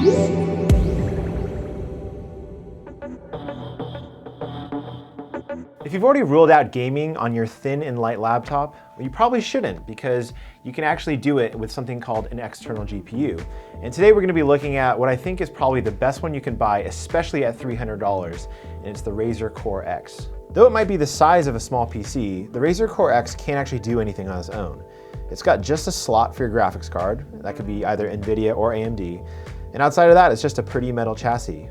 If you've already ruled out gaming on your thin and light laptop, well, you probably shouldn't, because you can actually do it with something called an external GPU. And today we're going to be looking at what I think is probably the best one you can buy, especially at $300, and it's the Razer Core X. Though it might be the size of a small PC, the Razer Core X can't actually do anything on its own. It's got just a slot for your graphics card, that could be either NVIDIA or AMD, and outside of that, it's just a pretty metal chassis.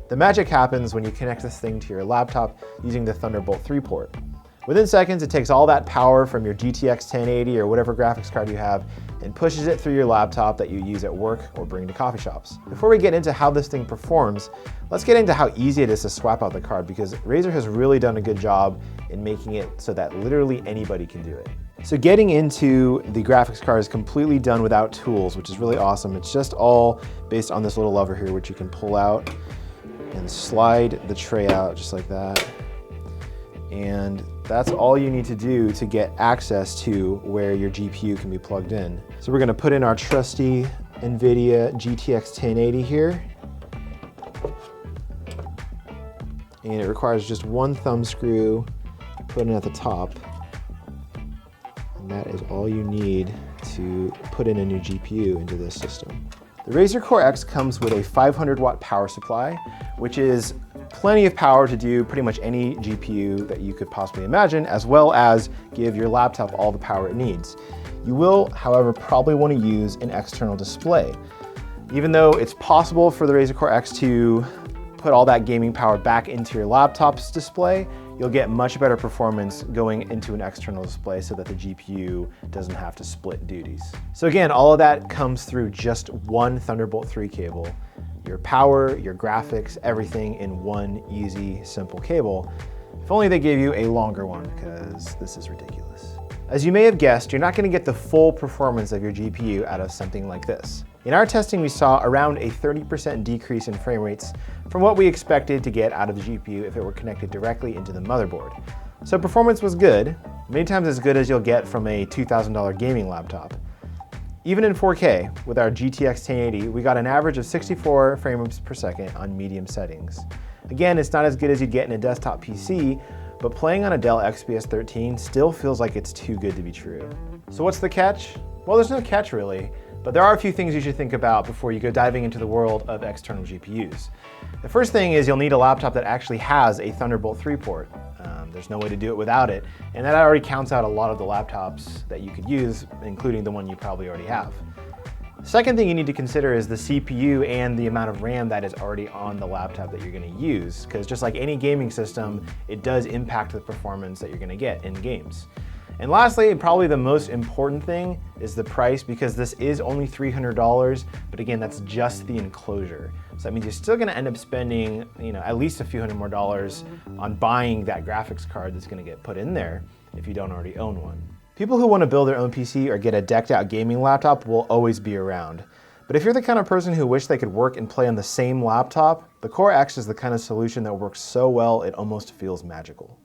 The magic happens when you connect this thing to your laptop using the Thunderbolt 3 port. Within seconds, it takes all that power from your GTX 1080 or whatever graphics card you have and pushes it through your laptop that you use at work or bring to coffee shops. Before we get into how this thing performs, let's get into how easy it is to swap out the card, because Razer has really done a good job in making it so that literally anybody can do it. So getting into the graphics card is completely done without tools, which is really awesome. It's just all based on this little lever here, which you can pull out and slide the tray out just like that. And that's all you need to do to get access to where your GPU can be plugged in. So we're gonna put in our trusty NVIDIA GTX 1080 here. And it requires just one thumb screw, put it at the top. And that is all you need to put in a new GPU into this system. The Razer Core X comes with a 500 watt power supply, which is plenty of power to do pretty much any GPU that you could possibly imagine, as well as give your laptop all the power it needs. You will, however, probably want to use an external display. Even though it's possible for the Razer Core X to put all that gaming power back into your laptop's display, you'll get much better performance going into an external display so that the GPU doesn't have to split duties. So again, all of that comes through just one Thunderbolt 3 cable. Your power, your graphics, everything in one easy, simple cable. If only they gave you a longer one, because this is ridiculous. As you may have guessed, you're not going to get the full performance of your GPU out of something like this. In our testing, we saw around a 30% decrease in frame rates from what we expected to get out of the GPU if it were connected directly into the motherboard. So performance was good, many times as good as you'll get from a $2,000 gaming laptop. Even in 4K, with our GTX 1080, we got an average of 64 frames per second on medium settings. Again, it's not as good as you'd get in a desktop PC, but playing on a Dell XPS 13 still feels like it's too good to be true. So what's the catch? Well, there's no catch really, but there are a few things you should think about before you go diving into the world of external GPUs. The first thing is you'll need a laptop that actually has a Thunderbolt 3 port. There's no way to do it without it, and that already counts out a lot of the laptops that you could use, including the one you probably already have. Second thing you need to consider is the CPU and the amount of RAM that is already on the laptop that you're going to use, because just like any gaming system, it does impact the performance that you're going to get in games. And lastly, probably the most important thing is the price, because this is only $300, but again, that's just the enclosure. So that means you're still gonna end up spending, at least a few hundred more dollars on buying that graphics card that's gonna get put in there if you don't already own one. People who wanna build their own PC or get a decked out gaming laptop will always be around. But if you're the kind of person who wish they could work and play on the same laptop, the Core X is the kind of solution that works so well it almost feels magical.